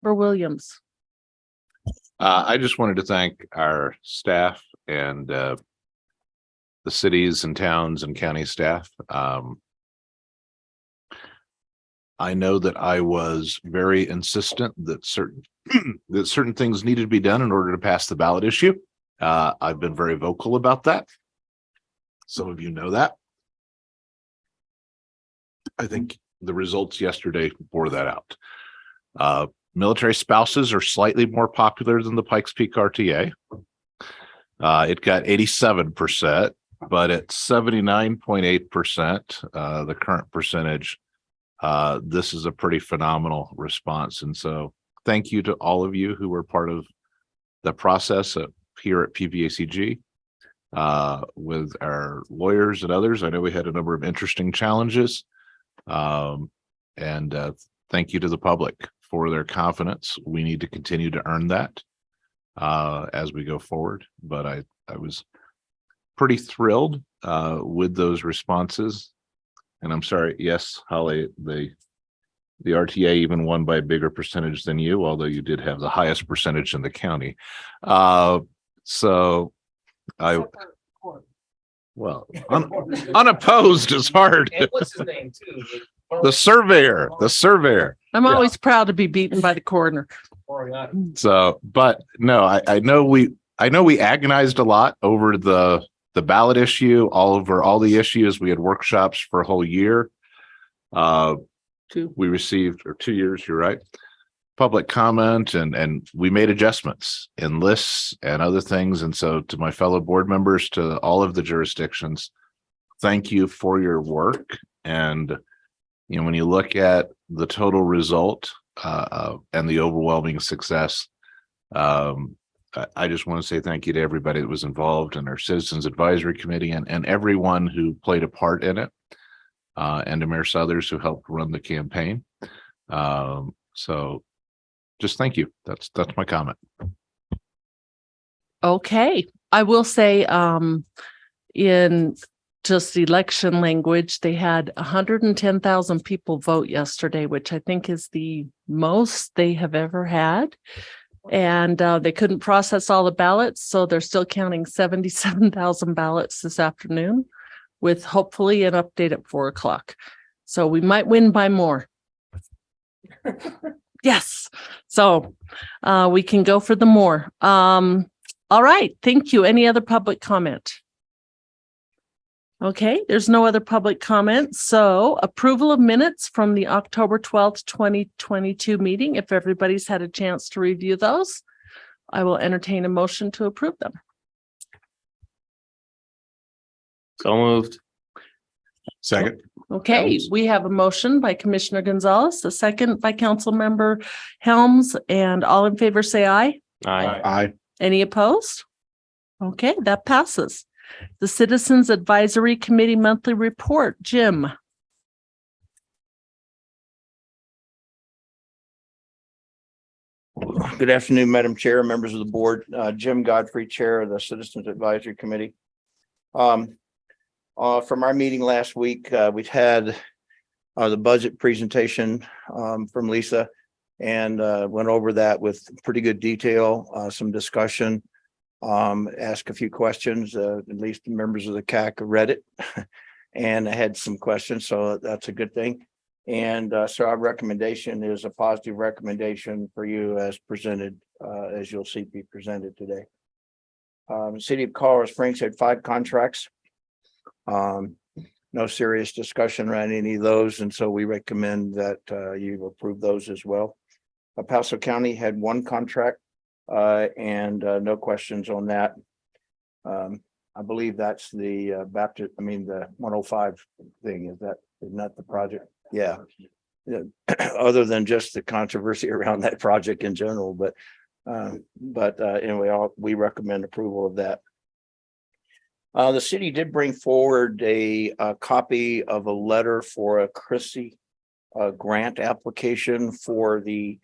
Williams. I just wanted to thank our staff and the cities and towns and county staff. I know that I was very insistent that certain things needed to be done in order to pass the ballot issue. I've been very vocal about that. Some of you know that. I think the results yesterday bore that out. Military spouses are slightly more popular than the Pikes PPRTA. It got 87%, but at 79.8%, the current percentage, this is a pretty phenomenal response. And so thank you to all of you who were part of the process here at PPACG with our lawyers and others. I know we had a number of interesting challenges. And thank you to the public for their confidence. We need to continue to earn that as we go forward. But I was pretty thrilled with those responses. And I'm sorry, yes, Holly, the RTA even won by a bigger percentage than you, although you did have the highest percentage in the county. So unopposed is hard. And what's his name too? The surveyor. I'm always proud to be beaten by the coroner. So, but no, I know we agonized a lot over the ballot issue, over all the issues. We had workshops for a whole year. We received, or 2 years, you're right, public comment, and we made adjustments in lists and other things. And so to my fellow board members, to all of the jurisdictions, thank you for your work. And when you look at the total result and the overwhelming success, I just want to say thank you to everybody that was involved in our Citizens Advisory Committee and everyone who played a part in it, and to Mayor Southers who helped run the campaign. So just thank you. That's my comment. Okay. I will say in just election language, they had 110,000 people vote yesterday, which I think is the most they have ever had. And they couldn't process all the ballots, so they're still counting 77,000 ballots this afternoon, with hopefully an update at 4:00. So we might win by more. Yes. So we can go for the more. All right. Thank you. Any other public comment? Okay, there's no other public comment. So approval of minutes from the October 12th, 2022 meeting. If everybody's had a chance to review those, I will entertain a motion to approve them. So moved. Second. Okay, we have a motion by Commissioner Gonzalez, a second by Council Member Helms, and all in favor say aye. Aye. Any opposed? Okay, that passes. The Citizens Advisory Committee monthly report, Jim. Good afternoon, Madam Chair, members of the board. Jim Godfrey, Chair of the Citizens Advisory Committee. From our meeting last week, we've had the budget presentation from Lisa, and went over that with pretty good detail, some discussion. Ask a few questions, at least the members of the CAC read it and I had some questions, so that's a good thing. And so our recommendation is a positive recommendation for you as presented, as you'll see be presented today. The City of Colorado Springs had 5 contracts. No serious discussion around any of those, and so we recommend that you approve those as well. El Paso County had 1 contract. And no questions on that. I believe that's the the 105 thing. Isn't that the project? Yeah. Other than just the controversy around that project in general, but anyway, we recommend approval of that. The city did bring forward a copy of a letter for a Christie grant application for the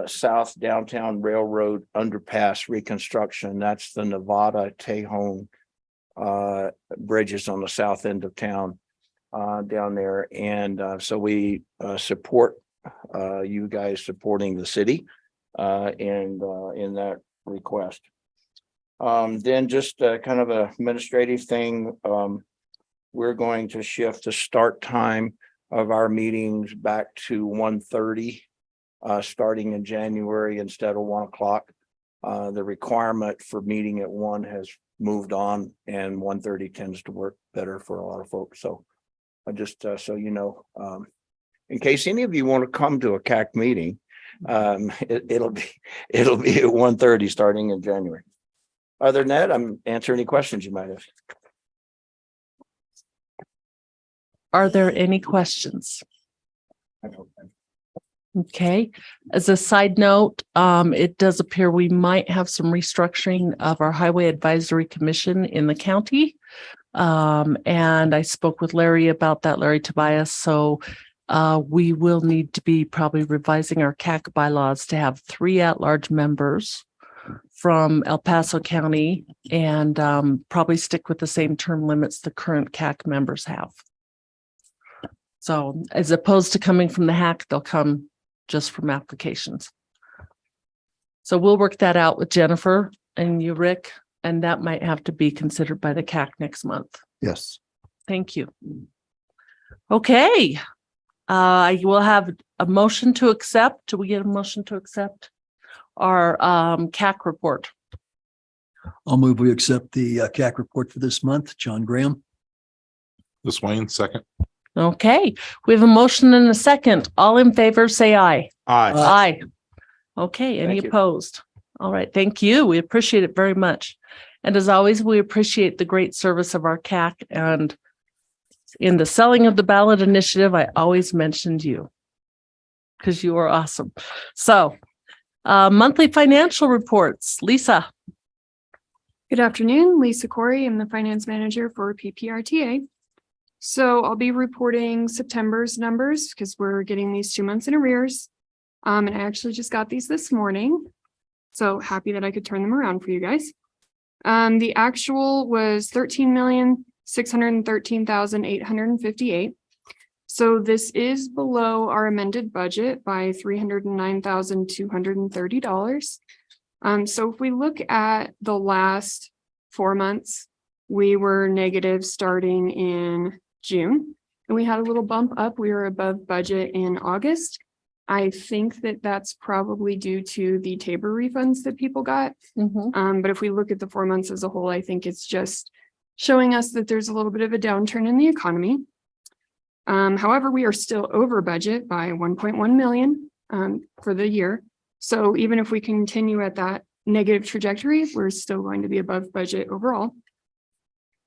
South Downtown Railroad underpass reconstruction. That's the Nevada Tejon bridges on the south end of town down there. And so we support you guys supporting the city in that request. Then just kind of a administrative thing. We're going to shift the start time of our meetings back to 1:30, starting in January instead of 1 o'clock. The requirement for meeting at 1 has moved on, and 1:30 tends to work better for a lot of folks. So I just so you know, in case any of you want to come to a CAC meeting, it'll be at 1:30 starting in January. Other than that, I'm answering any questions you might have. Are there any questions? Okay, as a side note, it does appear we might have some restructuring of our Highway Advisory Commission in the county. And I spoke with Larry about that, Larry Tobias. So we will need to be probably revising our CAC bylaws to have 3 at-large members from El Paso County and probably stick with the same term limits the current CAC members have. So as opposed to coming from the HAC, they'll come just from applications. So we'll work that out with Jennifer and you, Rick, and that might have to be considered by the CAC next month. Yes. Thank you. Okay. I will have a motion to accept. Do we get a motion to accept our CAC report? I'll move we accept the CAC report for this month. John Graham. This Wayne, second. Okay, we have a motion and a second. All in favor, say aye. Aye. Aye. Okay, any Thank you. opposed? All right, thank you. We appreciate it very much. And as always, we appreciate the great service of our CAC. And in the selling of the ballot initiative, I always mentioned you because you are awesome. So monthly financial reports. Lisa. Good afternoon, Lisa Corey. I'm the finance manager for PPRTA. So I'll be reporting September's numbers because we're getting these 2 months in arrears. And I actually just got these this morning. So happy that I could turn them around for you guys. The actual was 13,613,858. So this is below our amended budget by $309,230. So if we look at the last 4 months, we were negative starting in June, and we had a little bump up. We were above budget in August. I think that that's probably due to the Tabor refunds that people got. But if we look at the 4 months as a whole, I think it's just showing us that there's a little bit of a downturn in the economy. However, we are still over budget by 1.1 million for the year. So even if we continue at that negative trajectory, we're still going to be above budget overall.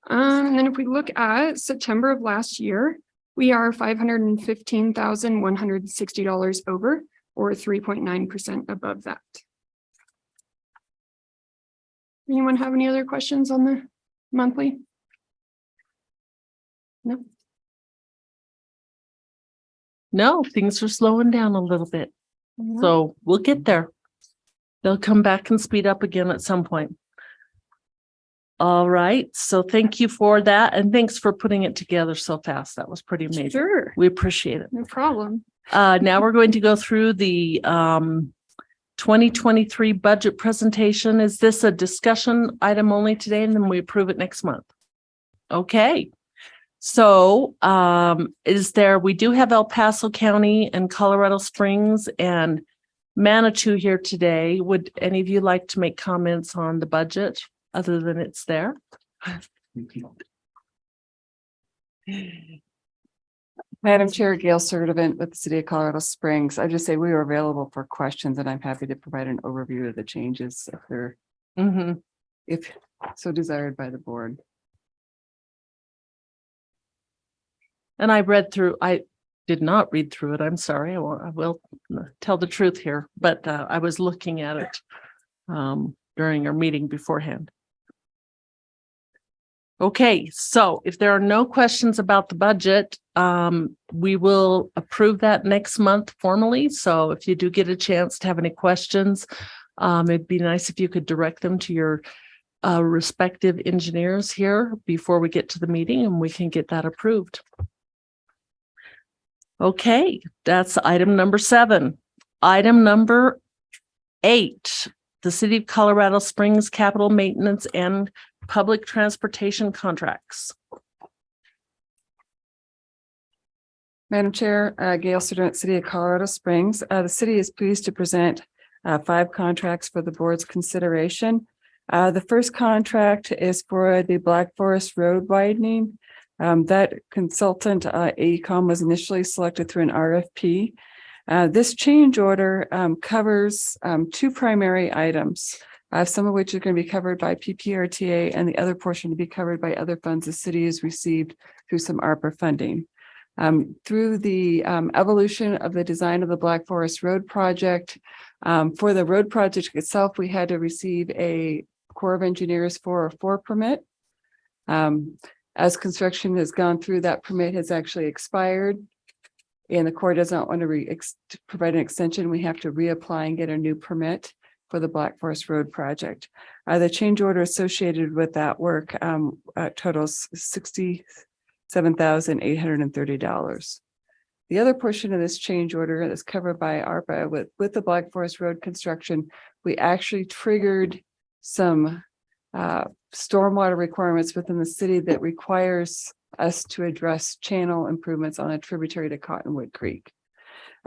And then if we look at September of last year, we are $515,160 over, or 3.9% above that. Anyone have any other questions on the monthly? No. No, things are slowing down a little bit. So we'll get there. They'll come back and speed up again at some point. All right. So thank you for that. And thanks for putting it together so fast. That was pretty amazing. Sure, We appreciate it. no problem. Now we're going to go through the 2023 budget presentation. Is this a discussion item only today and then we approve it next month? Okay. So we do have El Paso County and Colorado Springs and Manitou here today. Would any of you like to make comments on the budget other than it's there? Madam Chair, Gail Sertivant with the City of Colorado Springs. I just say we are available for questions and I'm happy to provide an overview of the changes if they're if so desired by the board. And I did not read through it. I'm sorry. I will tell the truth here, but I was looking at it during our meeting beforehand. Okay, so if there are no questions about the budget, we will approve that next month formally. So if you do get a chance to have any questions, it'd be nice if you could direct them to your respective engineers here before we get to the meeting and we can get that approved. Okay, that's item number 7. Item number 8, the City of Colorado Springs capital maintenance and public transportation contracts. Madam Chair, Gail Student, City of Colorado Springs. The city is pleased to present 5 contracts for the board's consideration. The first contract is for the Black Forest Road widening. That consultant, AECom, was initially selected through an RFP. This change order covers 2 primary items, some of which are going to be covered by PPRTA and the other portion to be covered by other funds the city has received through some ARPA funding. Through the evolution of the design of the Black Forest Road project. For the road project itself, we had to receive a Corps of Engineers 404 permit. As construction has gone through, that permit has actually expired. And the Corps does not want to provide an extension. We have to reapply and get a new permit for the Black Forest Road project. The change order associated with that work totals $67,830. The other portion of this change order is covered by ARPA with the Black Forest Road construction. We actually triggered some stormwater requirements within the city that requires us to address channel improvements on a tributary to Cottonwood Creek.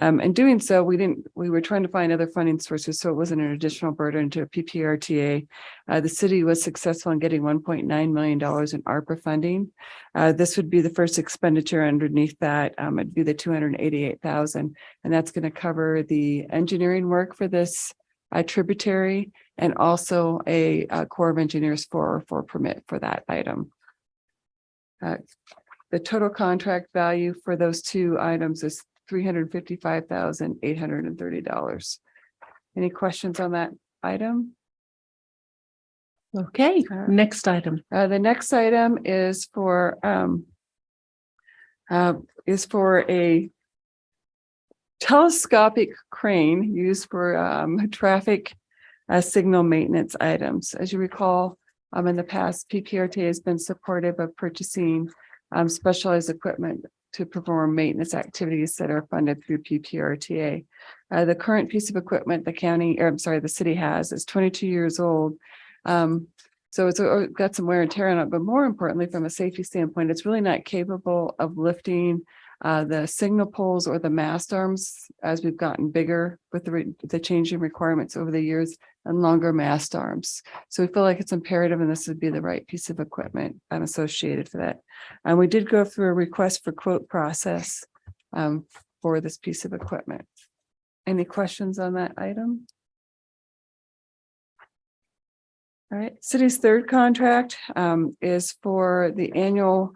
In doing so, we were trying to find other funding sources, so it wasn't an additional burden to a PPRTA. The city was successful in getting $1.9 million in ARPA funding. This would be the first expenditure underneath that. It'd be the $288,000, and that's going to cover the engineering work for this tributary and also a Corps of Engineers 404 permit for that item. The total contract value for those 2 items is $355,830. Any questions on that item? Okay, next item. The next item is for a telescopic crane used for traffic signal maintenance items. As you recall, in the past, PPRTA has been supportive of purchasing specialized equipment to perform maintenance activities that are funded through PPRTA. The current piece of equipment the city has is 22 years old. So it's got some wear and tear on it, but more importantly, from a safety standpoint, it's really not capable of lifting the signal poles or the mast arms as we've gotten bigger with the changing requirements over the years and longer mast arms. So we feel like it's imperative and this would be the right piece of equipment associated for that. And we did go through a request for quote process for this piece of equipment. Any questions on that item? All right, city's third contract is for the annual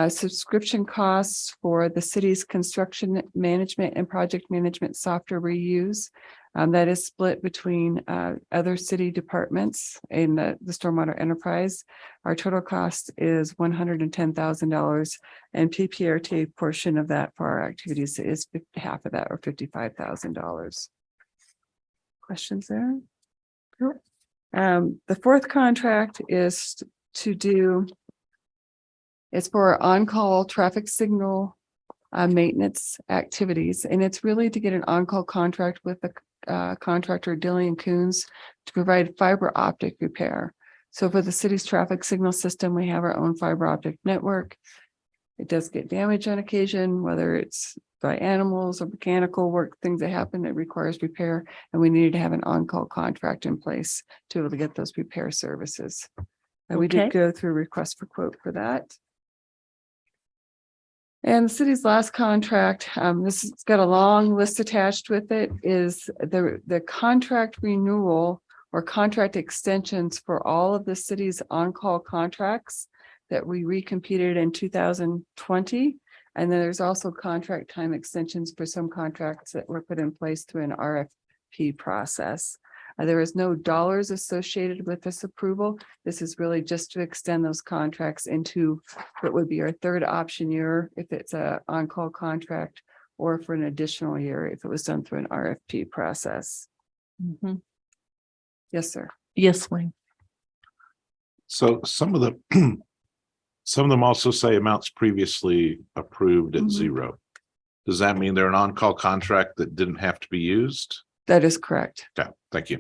subscription costs for the city's construction management and project management software reuse. That is split between other city departments in the stormwater enterprise. Our total cost is $110,000, and PPRTA portion of that for our activities is half of that, or $55,000. Questions there? The fourth contract is it's for on-call traffic signal maintenance activities. And it's really to get an on-call contract with the contractor Dillian Coons to provide fiber optic repair. So for the city's traffic signal system, we have our own fiber optic network. It does get damaged on occasion, whether it's by animals or mechanical work, things that happen that requires repair. And we needed to have an on-call contract in place to be able to get those repair services. And we did go through a request for quote for that. And the city's last contract, this has got a long list attached with it, is the contract renewal or contract extensions for all of the city's on-call contracts that we recompeted in 2020. And then there's also contract time extensions for some contracts that were put in place through an RFP process. There is no dollars associated with this approval. This is really just to extend those contracts into what would be our third option year if it's a on-call contract, or for an additional year if it was done through an RFP process. Mm-hmm. Yes, sir. Yes, Wayne. So some of them also say amounts previously approved at Mhm. zero. Does that mean they're an on-call contract that didn't have to be used? That is correct. Okay, thank you.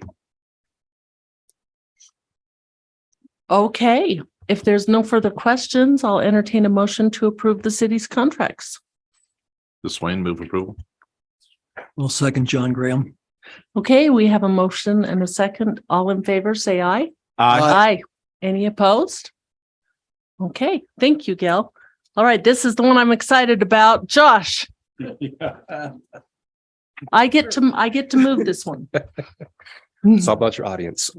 Okay, if there's no further questions, I'll entertain a motion to approve the city's contracts. Swain, move approval. Well, second, John Graham. Okay, we have a motion and a second. All in favor, say aye. Aye. Any opposed? Okay, thank you, Gail. All right, this is the one I'm excited about. Josh, I get to move this one. It's all about your audience.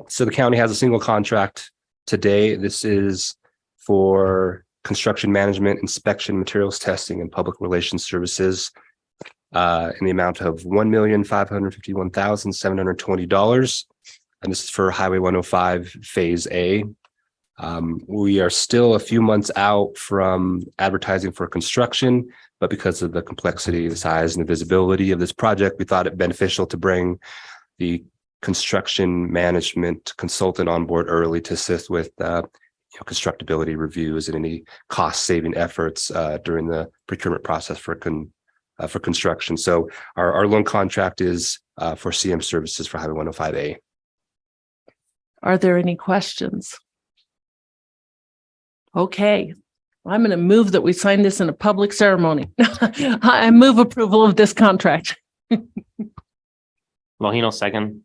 So the county has a single contract today. This is for construction management, inspection, materials testing, and public relations services in the amount of $1,551,720. And this is for Highway 105 Phase A. We are still a few months out from advertising for construction, but because of the complexity, the size, and the visibility of this project, we thought it beneficial to bring the construction management consultant on board early to assist with constructability reviews and any cost-saving efforts during the procurement process for construction. So our loan contract is for CM services for Highway 105A. Are there any questions? Okay, I'm going to move that we sign this in a public ceremony. I move approval of this contract. Mohino second.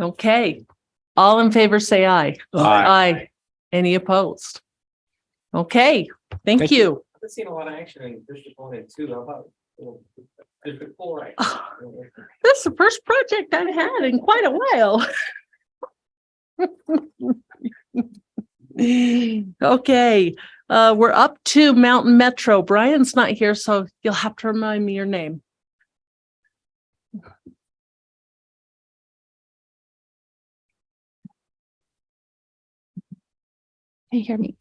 Okay, all in favor, say aye. Aye. Any opposed? Okay, thank you. I've seen a lot of action in District 1 and 2. How about District 4? This is the first project I've had in quite a while. Okay, we're up to Mountain Metro. Brian's not here, so you'll have to remind me your name. Can you hear me?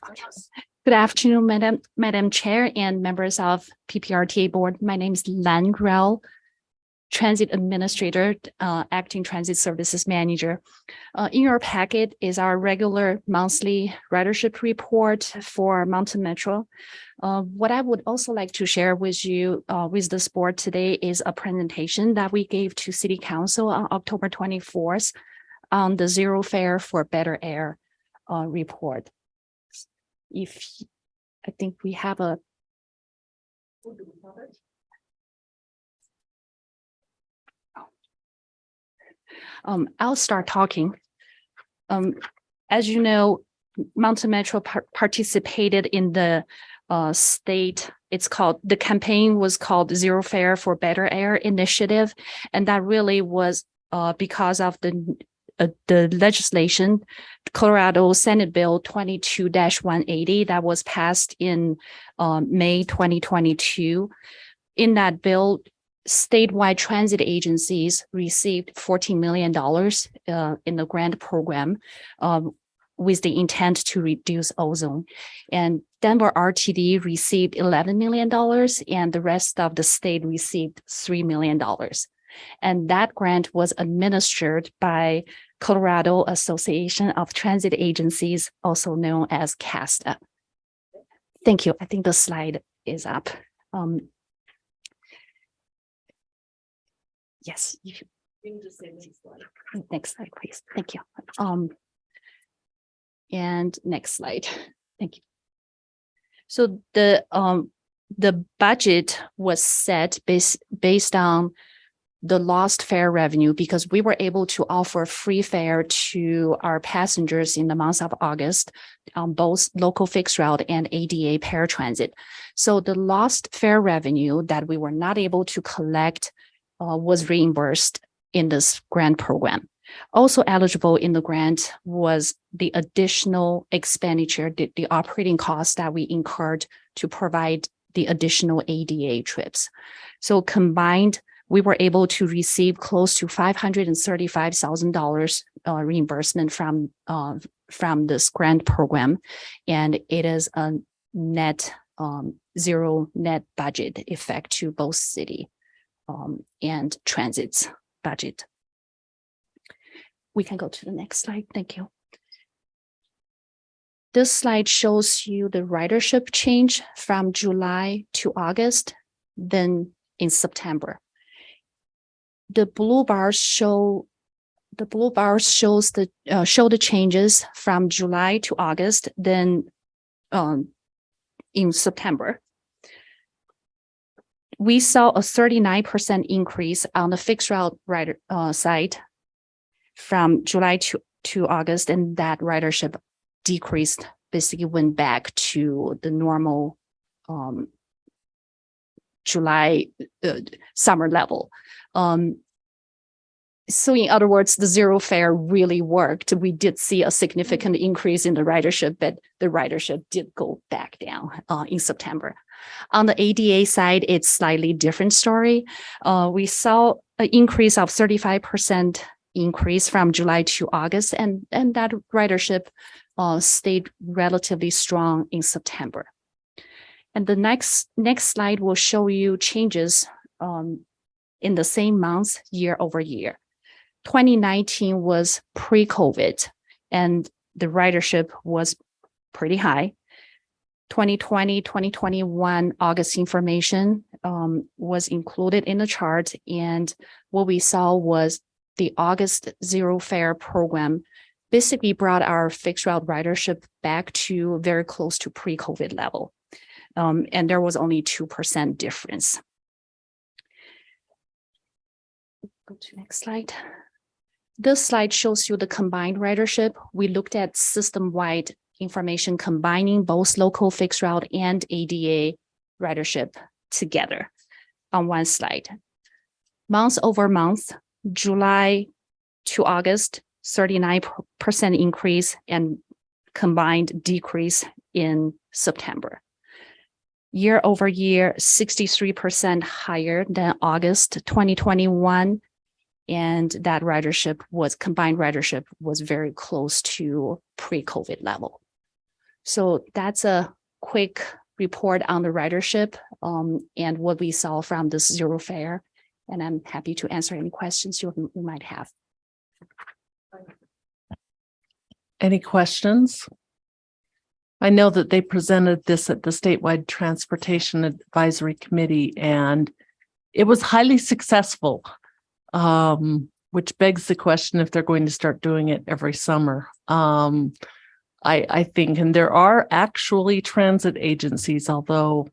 Good afternoon, Madam Chair and members of PPRTA board. My name is Lan Rao, Transit Administrator, Acting Transit Services Manager. In your packet is our regular monthly ridership report for Mountain Metro. What I would also like to share with you, with this board today, is a presentation that we gave to City Council on October 24th on the Zero Fare for Better Air report. I think we have a. I'll start talking. As you know, Mountain Metro participated in the state. The campaign was called Zero Fare for Better Air initiative, and that really was because of the legislation, Colorado Senate Bill 22-180 that was passed in May 2022. In that bill, statewide transit agencies received $14 million in the grant program with the intent to reduce ozone. And Denver RTD received $11 million, and the rest of the state received $3 million. And that grant was administered by Colorado Association of Transit Agencies, also known as CASTA. Thank you. I think the slide is up. Yes. You can just say next slide, please. Thank you. And next slide. Thank you. So the budget was set based on the lost fare revenue, because we were able to offer free fare to our passengers in the month of August on both local fixed route and ADA paratransit. So the lost fare revenue that we were not able to collect was reimbursed in this grant program. Also eligible in the grant was the additional expenditure, the operating costs that we incurred to provide the additional ADA trips. So combined, we were able to receive close to $535,000 reimbursement from this grant program, and it is a net zero net budget effect to both city and transit's budget. We can go to the next slide. Thank you. This slide shows you the ridership change from July to August. than in September. The blue bars shows the changes from July to August, then in September. We saw a 39% increase on the fixed route rider side from July to August, and that ridership decreased, basically went back to the normal July summer level. So in other words, the zero fare really worked. We did see a significant increase in the ridership, but the ridership did go back down in September. On the ADA side, it's slightly different story. We saw an increase of 35% increase from July to August, and that ridership stayed relatively strong in September. And the next slide will show you changes in the same months year over year. 2019 was pre-COVID, and the ridership was pretty high. 2020, 2021 August information was included in the chart, and what we saw was the August zero fare program basically brought our fixed route ridership back to very close to pre-COVID level. And there was only 2% difference. Go to next slide. This slide shows you the combined ridership. We looked at system-wide information combining both local fixed route and ADA ridership together on one slide. Month over month, July to August, 39% increase and combined decrease in September. Year over year, 63% higher than August 2021. And that combined ridership was very close to pre-COVID level. So that's a quick report on the ridership and what we saw from this zero fare. And I'm happy to answer any questions you might have. Any questions? I know that they presented this at the Statewide Transportation Advisory Committee, and it was highly successful, which begs the question if they're going to start doing it every summer. I think, and there are actually transit agencies, although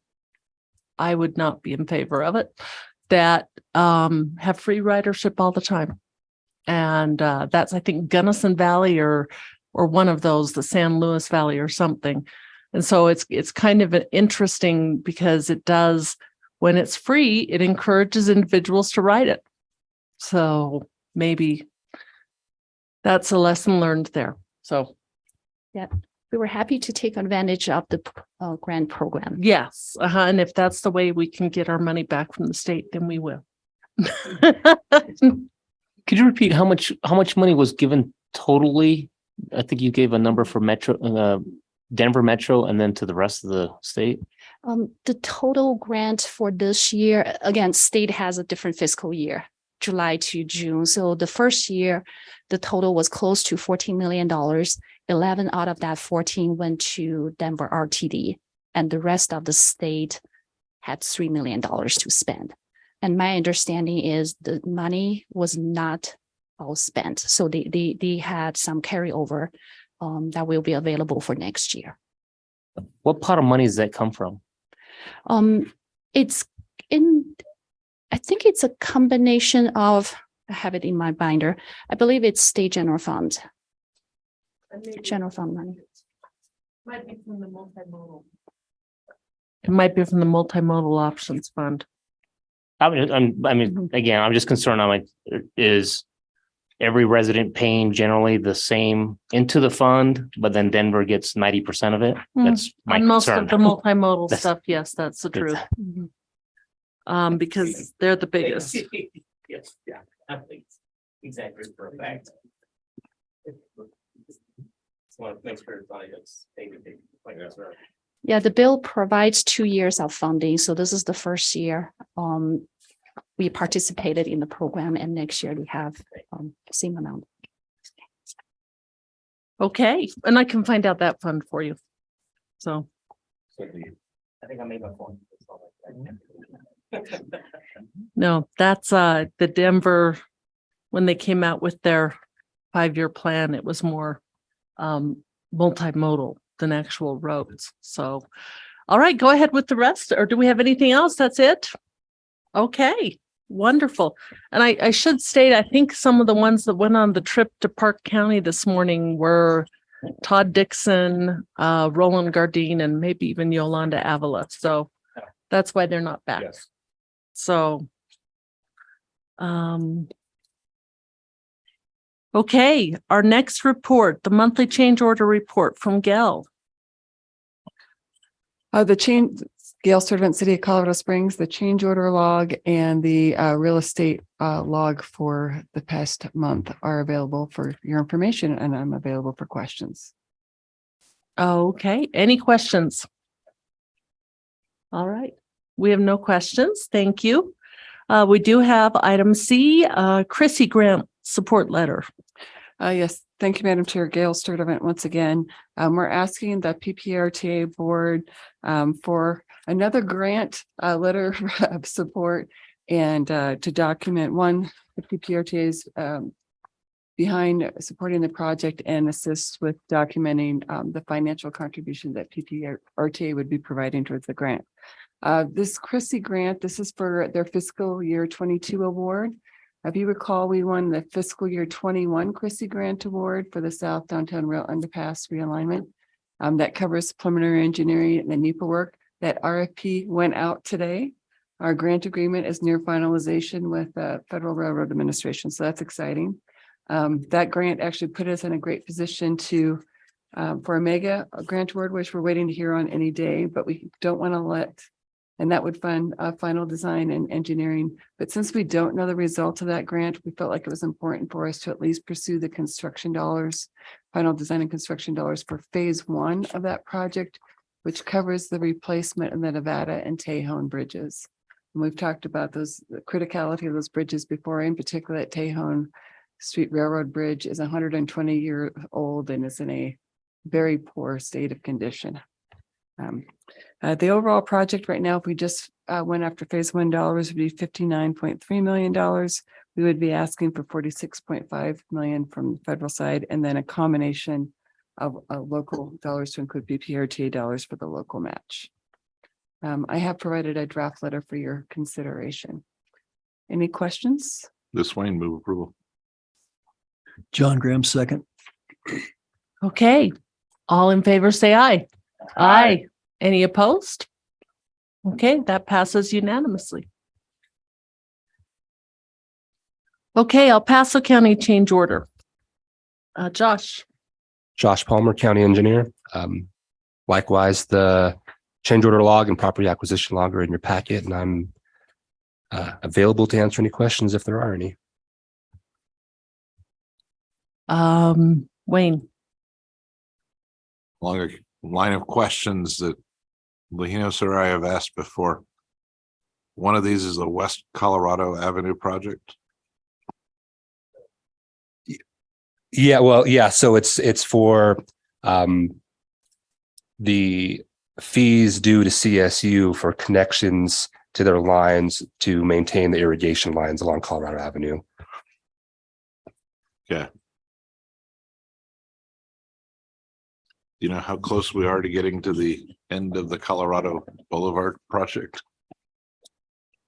I would not be in favor of it, that have free ridership all the time. And that's, I think, Gunnison Valley or one of those, the San Luis Valley or something. And so it's kind of interesting because it does, when it's free, it encourages individuals to ride it. So maybe that's a lesson learned there. So yeah, we were happy to take advantage of the grant program. yes, and if that's the way we can get our money back from the state, then we will. Could you repeat how much money was given totally? I think you gave a number for Metro, Denver Metro, and then to the rest of the state. The total grant for this year, again, state has a different fiscal year, July to June. So the first year, the total was close to $14 million. 11 out of that 14 went to Denver RTD, and the rest of the state had $3 million to spend. And my understanding is the money was not all spent. So they had some carryover that will be available for next year. What pot of money does that come from? It's in, I think it's a combination of, I have it in my binder. I believe it's state general fund. General fund money. Might be from the multimodal. It might be from the multimodal options fund. I mean, again, I'm just concerned. Is every resident paying generally the same into the fund, but then Denver gets 90% of it? That's my On most concern. of the multimodal stuff, yes, that's the truth. Because they're the biggest. Yes, yeah, I think exactly for a fact. It's one of the things for everybody that's like that's right. Yeah, the bill provides 2 years of funding. So this is the first year we participated in the program, and next year we have the same amount. Okay, and I can find out that fund for you. So, I think I made my point. No, that's the Denver, when they came out with their 5-year plan, it was more multimodal than actual roads. So, all right, go ahead with the rest. Or do we have anything else? That's it? Okay, wonderful. And I should state, I think some of the ones that went on the trip to Park County this morning were Todd Dixon, Roland Gardine, and maybe even Yolanda Avila. So that's why they're not back. Yes. So, okay, our next report, the monthly change order report from Gail. The change, Gail Servant, City of Colorado Springs, the change order log and the real estate log for the past month are available for your information, and I'm available for questions. Okay, any questions? All right, we have no questions. Thank you. We do have item C, Chrissy Grant support letter. Yes, thank you, Madam Chair. Gail Sturtevant once again. We're asking the PPRTA board for another grant letter of support and to document one, the PPRTA's behind supporting the project and assist with documenting the financial contribution that PPRTA would be providing towards the grant. This Chrissy grant, this is for their fiscal year 22 award. If you recall, we won the fiscal year 21 Chrissy Grant Award for the South Downtown Rail Underpass realignment. That covers preliminary engineering and the NEPA work. That RFP went out today. Our grant agreement is near finalization with the Federal Railroad Administration, so that's exciting. That grant actually put us in a great position to for a mega grant award, which we're waiting to hear on any day, but we don't want to let, and that would fund final design and engineering. But since we don't know the result of that grant, we felt like it was important for us to at least pursue the construction dollars, final design and construction dollars for phase 1 of that project, which covers the replacement of the Nevada and Tejon bridges. And we've talked about those, the criticality of those bridges before, in particular that Tejon Street Railroad Bridge is 120-year-old and is in a very poor state of condition. The overall project right now, if we just went after phase 1 dollars, would be $59.3 million. We would be asking for $46.5 million from the federal side, and then a combination of local dollars to include PPRTA dollars for the local match. I have provided a draft letter for your consideration. Any questions? This Wayne, move approval. John Graham, second. Okay, all in favor, say aye. Aye. Any opposed? Okay, that passes unanimously. Okay, El Paso County change order. Josh. Josh Palmer, County Engineer. Likewise, the change order log and property acquisition log are in your packet, and I'm available to answer any questions if there are any. Wayne. Along a line of questions that Lehinos or I have asked before. One of these is the West Colorado Avenue project. Yeah, well, yeah. So it's for the fees due to CSU for connections to their lines to maintain the irrigation lines along Colorado Avenue. Okay. Do you know how close we are to getting to the end of the Colorado Boulevard project?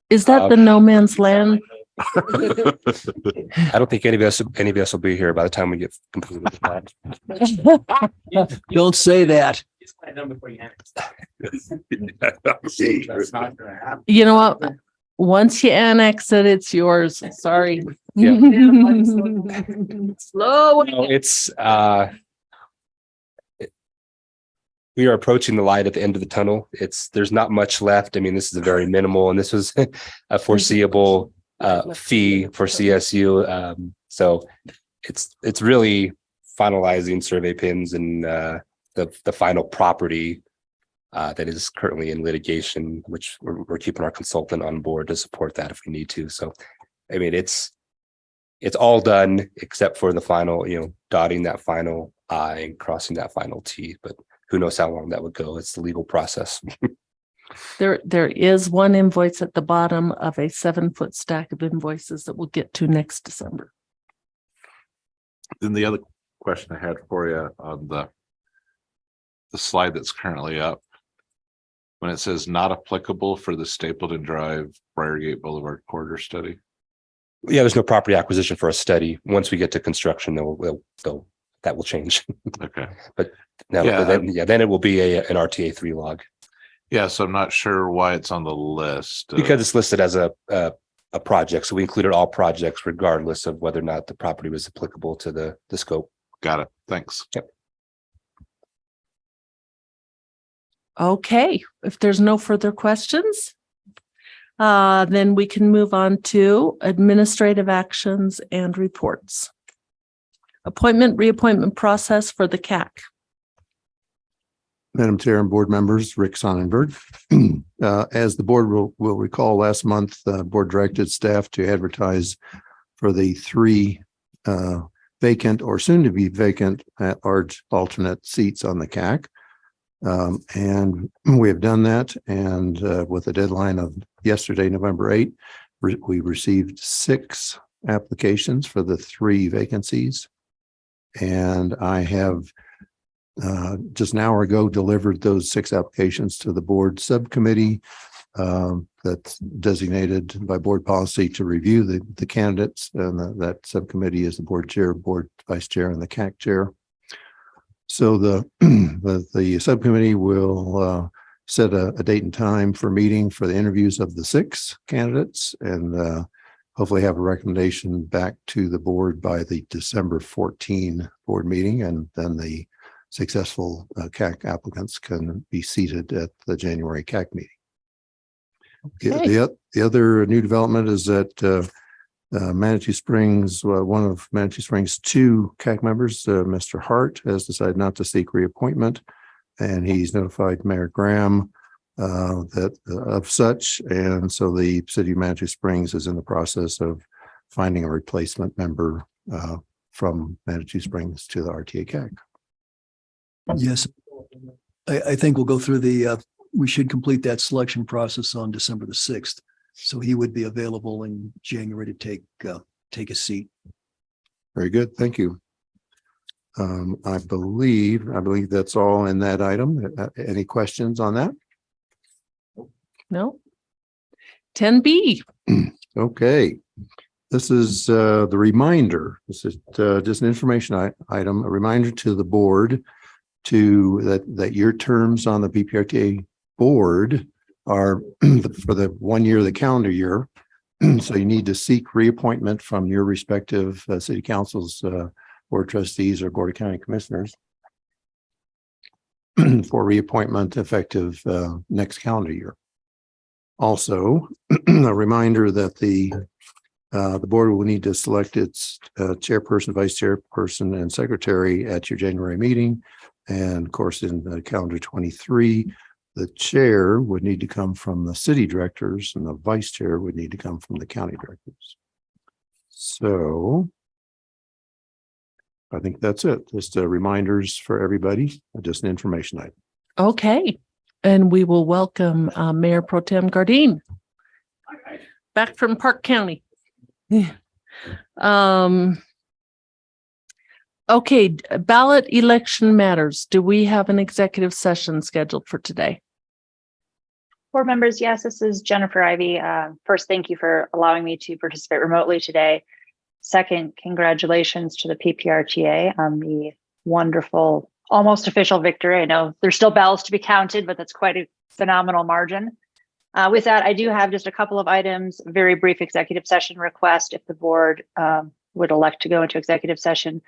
Is that the no man's land? I don't think any of us will be here by the time we get completed with the plan. Don't say that. It's quite done before you annex. That's not gonna happen. You know what? Once you annex it, it's yours. Sorry. Yeah. Slow. No, it's we are approaching the light at the end of the tunnel. There's not much left. I mean, this is a very minimal, and this was a foreseeable fee for CSU. So it's really finalizing survey pins and the final property that is currently in litigation, which we're keeping our consultant on board to support that if we need to. So, I mean, it's all done except for the final, dotting that final I and crossing that final T, but who knows how long that would go. It's the legal process. There is one invoice at the bottom of a 7-foot stack of invoices that we'll get to next December. Then the other question I had for you on the slide that's currently up. When it says not applicable for the Stapleton Drive, Briargate Boulevard corridor study. Yeah, there's no property acquisition for a study. Once we get to construction, that will change. Okay. Now, Yeah. then it will be an RTA 3 log Yeah, so I'm not sure why it's on the list. because it's listed as a project. So we included all projects regardless of whether or not the property was applicable to the scope. Got it. Thanks. Yep. Okay, if there's no further questions, then we can move on to administrative actions and reports. Appointment, reappointment process for the CAC. Madam Chair and board members, Rick Sonnenberg. As the board will recall, last month, the board directed staff to advertise for the 3 vacant or soon to be vacant at-large alternate seats on the CAC. And we have done that. And with a deadline of yesterday, November 8th, we received 6 applications for the 3 vacancies. And I have just an hour ago delivered those 6 applications to the board subcommittee that's designated by board policy to review the candidates. And that subcommittee is the board chair, board vice chair, and the CAC chair. So the subcommittee will set a date and time for meeting for the interviews of the 6 candidates and hopefully have a recommendation back to the board by the December 14 board meeting. And then the successful CAC applicants can be seated at the January CAC meeting. Okay. The other new development is that Manitou Springs, one of Manitou Springs' 2 CAC members, Mr. Hart, has decided not to seek reappointment, and he's notified Mayor Graham that of such, and so the city of Manitou Springs is in the process of finding a replacement member from Manitou Springs to the RTA CAC. Yes. I think we'll go through we should complete that selection process on December the 6th. So he would be available in January to take a seat. Very good. Thank you. I believe that's all in that item. Any questions on that? No. 10B. Okay. This is the reminder. This is just an information item, a reminder to the board that your terms on the PPRTA board are for the 1 year of the calendar year. So you need to seek reappointment from your respective city councils, board of trustees, or board of county commissioners for reappointment effective next calendar year. Also, a reminder that the board will need to select its chairperson, vice chairperson, and secretary at your January meeting. And of course, in calendar 23, the chair would need to come from the city directors and the vice chair would need to come from the county directors. So I think that's it. Just reminders for everybody, just an information item. Okay. And we will welcome Mayor Pro Tem Gardine back from Park County. Okay, ballot election matters. Do we have an executive session scheduled for today? Board members, yes, this is Jennifer Ivy. First, thank you for allowing me to participate remotely today. Second, congratulations to the PPRTA on the wonderful, almost official victory. I know there's still ballots to be counted, but that's quite a phenomenal margin. With that, I do have just a couple of items, very brief executive session request. If the board would elect to go into executive session,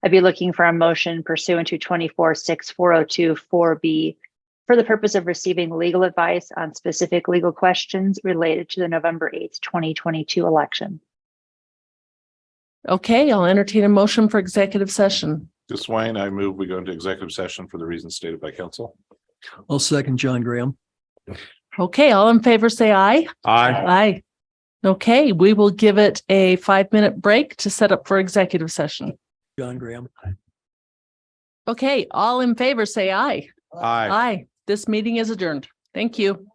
I'd be looking for a motion pursuant to 24-6-402 4B for the purpose of receiving legal advice on specific legal questions related to the November 8th, 2022 election. Okay, I'll entertain a motion for executive session. Just Wayne, I move we go into executive session for the reasons stated by council. I'll second John Graham. Okay, all in favor, say aye. Aye. Aye. Okay, we will give it a 5-minute break to set up for executive session. John Graham. Okay, all in favor, say aye. Aye. Aye. This meeting is adjourned. Thank you.